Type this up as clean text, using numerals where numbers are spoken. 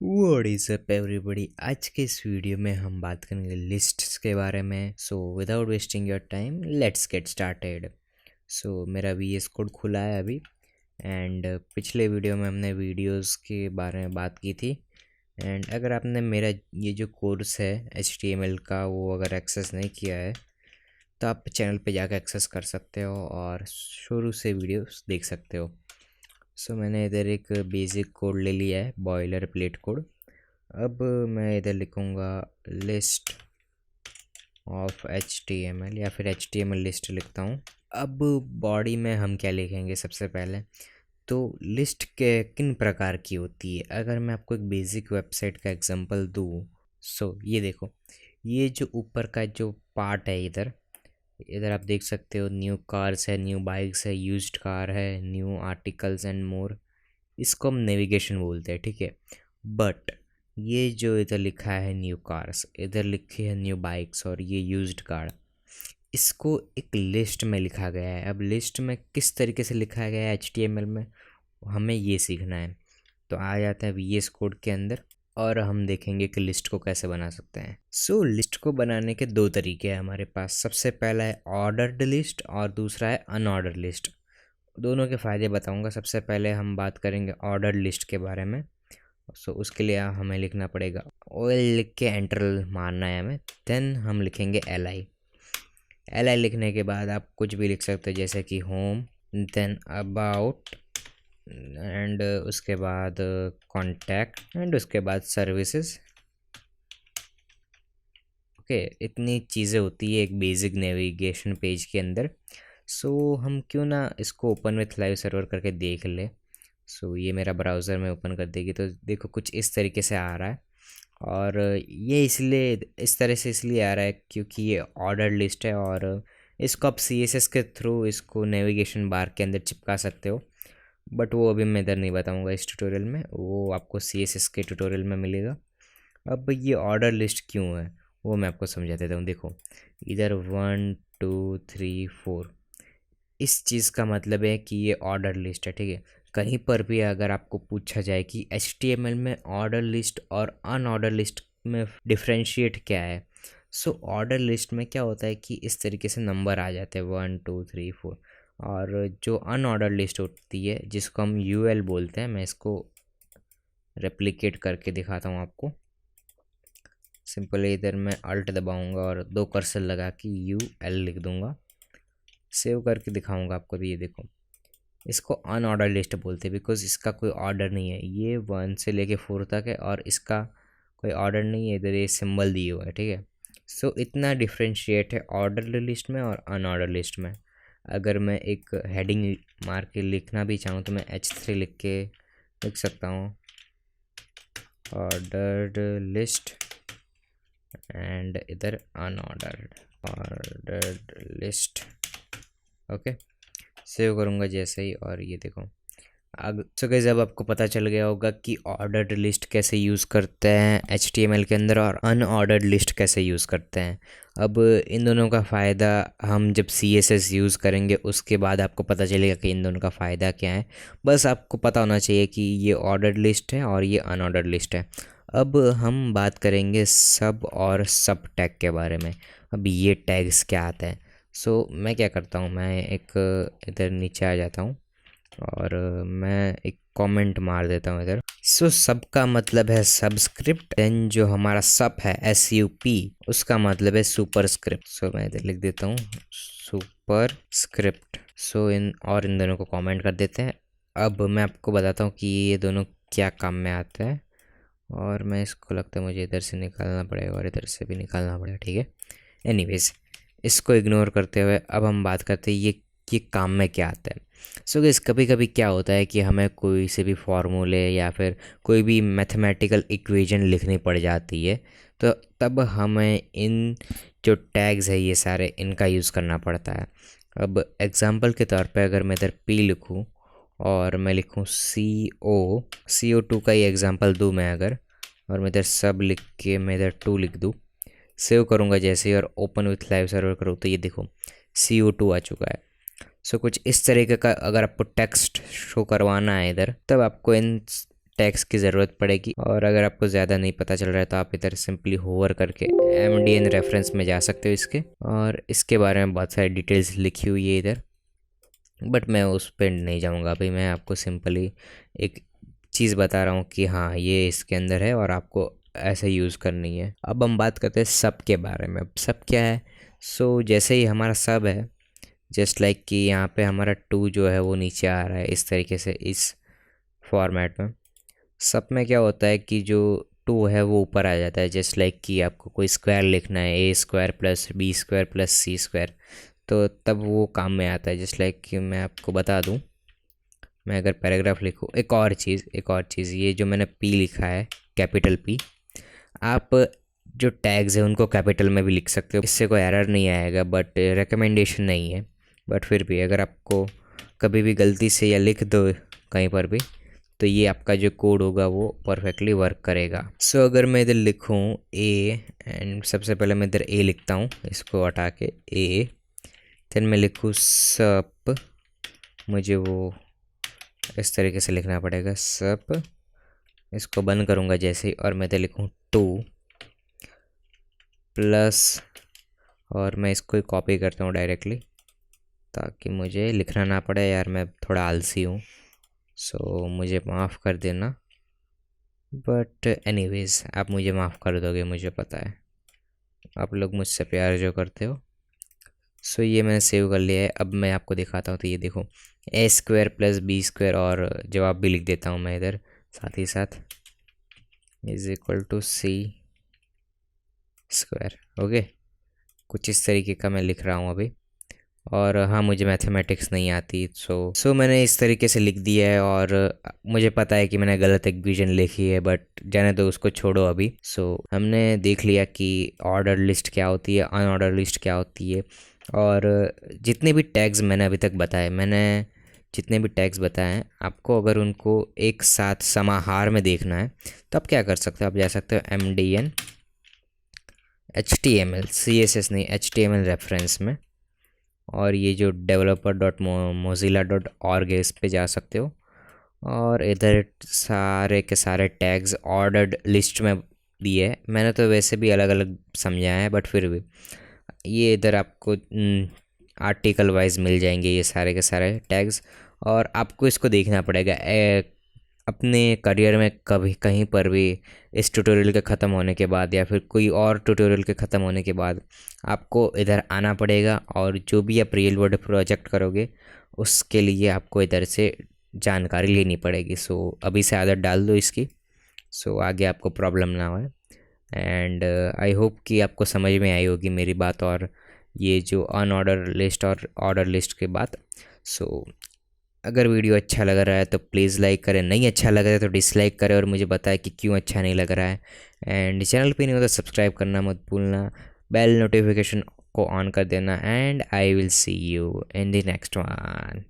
What is up everybody. आज के इस वीडियो में हम बात करेंगे लिस्ट्स के बारे में। So without wasting your time let's get started. So मेरा VS कोड खुला है अभी। एंड पिछले वीडियो में हमने वीडियोस के बारे में बात की थी। एंड अगर आपने मेरा ये जो कोर्स है HTML का वो अगर एक्सेस नहीं किया है तो आप चैनल पे जाकर एक्सेस कर सकते हो और शुरू से वीडियोस देख सकते हो। सो मैंने इधर एक बेसिक कोड ले लिया है, बॉयलर प्लेट कोड। अब मैं इधर लिखूँगा लिस्ट ऑफ HTML या फिर HTML लिस्ट लिखता हूँ। अब बॉडी में हम क्या लिखेंगे सबसे पहले, तो लिस्ट के किन प्रकार की होती है। अगर मैं आपको एक बेसिक वेबसाइट का एग्जांपल दूँ, सो ये देखो, ये जो ऊपर का जो पार्ट है, इधर इधर आप देख सकते हो न्यू कार्स है, न्यू बाइक्स है, यूज्ड कार है, न्यू आर्टिकल्स एंड मोर। इसको हम नेविगेशन बोलते हैं, ठीक है। बट ये जो इधर लिखा है न्यू कार्स, इधर लिखी है न्यू बाइक्स और ये यूज्ड कार, इसको एक लिस्ट में लिखा गया है। अब लिस्ट में किस तरीके से लिखा गया है HTML में, हमें ये सीखना है। तो आ जाते हैं VS कोड के अंदर और हम देखेंगे कि लिस्ट को कैसे बना सकते हैं। सो लिस्ट को बनाने के दो तरीके हैं हमारे पास। सबसे पहला है ऑर्डर्ड लिस्ट और दूसरा है अनऑर्डर्ड लिस्ट। दोनों के फ़ायदे बताऊंगा। सबसे पहले हम बात करेंगे ऑर्डर लिस्ट के बारे में। सो उसके लिए हमें लिखना पड़ेगा OL, लिख के एंटर मारना है हमें। देन हम लिखेंगे LI लिखने के बाद आप कुछ भी लिख सकते हो, जैसे कि होम, देन अबाउट, एंड उसके बाद कॉन्टैक्ट, एंड उसके बाद सर्विसेज। ओके, इतनी चीज़ें होती है एक बेसिक नेविगेशन पेज के अंदर। सो हम क्यों ना इसको ओपन विथ लाइव सर्वर करके देख ले। सो ये मेरा ब्राउज़र में ओपन कर देगी तो देखो कुछ इस तरीके से आ रहा है। और ये इसलिए इस तरह से इसलिए आ रहा है क्योंकि ये ऑर्डर लिस्ट है और इसको आप CSS के थ्रू इसको नेविगेशन बार के अंदर चिपका सकते हो। बट वो अभी मैं इधर नहीं बताऊंगा इस ट्यूटोरियल में, वो आपको CSS के ट्यूटोरियल में मिलेगा। अब ये ऑर्डर लिस्ट क्यों है वो मैं आपको समझा देता हूँ। देखो इधर 1 2 3 4, इस चीज़ का मतलब है कि ये ऑर्डर लिस्ट है, ठीक है। कहीं पर भी अगर आपको पूछा जाए कि HTML में ऑर्डर लिस्ट और अनऑर्डर लिस्ट में डिफ्रेंशिएट क्या है, सो ऑर्डर लिस्ट में क्या होता है कि इस तरीके से नंबर आ जाते हैं 1 2 3 4। और जो अनऑर्डर लिस्ट होती है जिसको हम UL बोलते हैं, मैं इसको रेप्लिकेट करके दिखाता हूँ आपको। सिंपली इधर मैं अल्ट दबाऊंगा और दो कर्सर लगा के UL लिख दूंगा, सेव करके दिखाऊंगा आपको। तो ये देखो, इसको अनऑर्डर लिस्ट बोलते हैं बिकॉज इसका कोई ऑर्डर नहीं है। ये 1 से लेके 4 तक है और इसका कोई ऑर्डर नहीं है, इधर ये सिंबल दिए हुए है, ठीक है। सो इतना डिफ्रेंशिएट है ऑर्डर लिस्ट में और अनऑर्डर लिस्ट में। अगर मैं एक हेडिंग मार के लिखना भी चाहूँ तो मैं H3 लिख के लिख सकता हूँ, ऑर्डर्ड लिस्ट, एंड इधर unordered ordered list. Okay, save करूँगा जैसे ही, और ये देखो सो गाइस अब आपको पता चल गया होगा कि ऑर्डर्ड लिस्ट कैसे यूज़ करते हैं HTML के अंदर और अनऑर्डर्ड लिस्ट कैसे यूज़ करते हैं। अब इन दोनों का फ़ायदा हम जब CSS यूज़ करेंगे उसके बाद आपको पता चलेगा कि इन दोनों का फ़ायदा क्या है। बस आपको पता होना चाहिए कि ये ऑर्डर्ड लिस्ट है और ये अनऑर्डर्ड लिस्ट है। अब हम बात करेंगे सब और सब टैग के बारे में। अब ये टैग्स क्या आता है। सो मैं क्या करता हूँ, मैं एक इधर नीचे आ जाता हूँ और मैं एक कमेंट मार देता हूँ इधर। सो सब का मतलब है सबस्क्रिप्ट, देन जो हमारा सब है SUP, उसका मतलब है सुपर स्क्रिप्ट। सो मैं इधर लिख देता हूँ सुपर स्क्रिप्ट। सो इन दोनों को कमेंट कर देते हैं। अब मैं आपको बताता हूँ कि ये दोनों क्या काम में आते हैं। और मैं इसको लगता है मुझे इधर से निकालना पड़ेगा और इधर से भी निकालना पड़ेगा, ठीक है। एनीवेज, इसको इग्नोर करते हुए अब हम बात करते हैं ये काम में क्या आता है। सो गाइस कभी कभी क्या होता है कि हमें कोई से भी फार्मूले या फिर कोई भी मैथमेटिकल इक्वेशन लिखनी पड़ जाती है, तो तब हमें इन जो टैग्स है ये सारे इनका यूज़ करना पड़ता है। अब एग्जांपल के तौर पे अगर मैं इधर P लिखूँ और मैं लिखूँ CO2 का ही एग्जांपल दूँ मैं अगर, और मैं इधर सब लिख के मैं इधर 2 लिख दूँ, सेव करूँगा जैसे ही और ओपन विथ लाइव सर्वर करूँ तो ये देखो CO2 आ चुका है। सो कुछ इस तरीके का अगर आपको टेक्स्ट शो करवाना है इधर, तब आपको इन टैग्स की ज़रूरत पड़ेगी। और अगर आपको ज़्यादा नहीं पता चल रहा है तो आप इधर सिंपली होवर करके MDN रेफरेंस में जा सकते हो इसके, और इसके बारे में बहुत सारी डिटेल्स लिखी हुई है इधर, बट मैं उस पर नहीं जाऊँगा अभी। मैं आपको सिंपली एक चीज़ बता रहा हूँ कि हाँ ये इसके अंदर है और आपको ऐसे यूज़ करनी है। अब हम बात करते हैं सब के बारे में। अब सब क्या है? सो जैसे ही हमारा सब है, जस्ट लाइक कि यहाँ पे हमारा टू जो है वो नीचे आ रहा है इस तरीके से, इस फॉर्मेट में। सब में क्या होता है कि जो टू है वो ऊपर आ जाता है, जस्ट लाइक कि आपको कोई स्क्वायर लिखना है, a² + b² + c², तो तब वो काम में आता है। जस्ट लाइक कि मैं आपको बता दूं, मैं अगर पैराग्राफ लिखूं, एक और चीज़, ये जो मैंने P लिखा है, कैपिटल P, आप जो टैग्स हैं उनको कैपिटल में भी लिख सकते हो, इससे कोई एरर नहीं आएगा, बट रिकमेंडेशन नहीं है। बट फिर भी अगर आपको कभी भी गलती से या लिख दो कहीं पर भी, तो ये आपका जो कोड होगा वो परफेक्टली वर्क करेगा। सो अगर मैं इधर लिखूँ A, एंड सबसे पहले मैं इधर A लिखता हूँ, इसको हटा के A, फिर मैं लिखूँ सप, मुझे वो इस तरीके से लिखना पड़ेगा सप, इसको बंद करूँगा जैसे ही, और मैं इधर लिखूँ 2 प्लस, और मैं इसको कॉपी करता हूँ डायरेक्टली ताकि मुझे लिखना ना पड़े। यार मैं थोड़ा आलसी हूँ, सो मुझे माफ़ कर देना, बट एनीवेज़ आप मुझे माफ़ कर दोगे, मुझे पता है आप लोग मुझसे प्यार जो करते हो। सो ये मैंने सेव कर लिया है। अब मैं आपको दिखाता हूँ, तो ये देखो a² + b², और जवाब भी लिख देता हूँ मैं इधर साथ ही साथ, = c²। ओके, कुछ इस तरीके का मैं लिख रहा हूँ अभी। और हाँ, मुझे मैथमेटिक्स नहीं आती, सो मैंने इस तरीके से लिख दिया है, और मुझे पता है कि मैंने गलत इक्वेशन लिखी है, बट जाने दो, उसको छोड़ो अभी। हमने देख लिया कि ऑर्डर लिस्ट क्या होती है, अनऑर्डर लिस्ट क्या होती है, और जितने भी टैग्स मैंने अभी तक बताए हैं, आपको अगर उनको एक साथ समाहार में देखना है तो आप क्या कर सकते हो, आप जा सकते हो MDN HTML, CSS नहीं, HTML रेफरेंस में, और ये जो developer.mozilla.org है, इस पे जा सकते हो, और इधर सारे के सारे टैग्स ऑर्डर्ड लिस्ट में दिए है। मैंने तो वैसे भी अलग अलग समझाया है, बट फिर भी ये इधर आपको आर्टिकल वाइज मिल जाएंगे ये सारे के सारे टैग्स, और आपको इसको देखना पड़ेगा अपने करियर में कभी कहीं पर भी, इस ट्यूटोरियल के ख़त्म होने के बाद या फिर कोई और ट्यूटोरियल के ख़त्म होने के बाद आपको इधर आना पड़ेगा, और जो भी आप रियल वर्ल्ड प्रोजेक्ट करोगे उसके लिए आपको इधर से जानकारी लेनी पड़ेगी। अभी से आदत डाल दो इसकी, आगे आपको प्रॉब्लम ना हो। एंड आई होप कि आपको समझ में आई होगी मेरी बात, और ये जो अनऑर्डर लिस्ट और ऑर्डर लिस्ट के बाद। अगर वीडियो अच्छा लग रहा है तो प्लीज़ लाइक करें, नहीं अच्छा लग रहा है तो डिसलाइक करें, और मुझे बताएं कि क्यों अच्छा नहीं लग रहा है। एंड चैनल पे नहीं हो तो सब्सक्राइब करना मत भूलना, बेल नोटिफिकेशन को ऑन कर देना, and I will see you in the next one.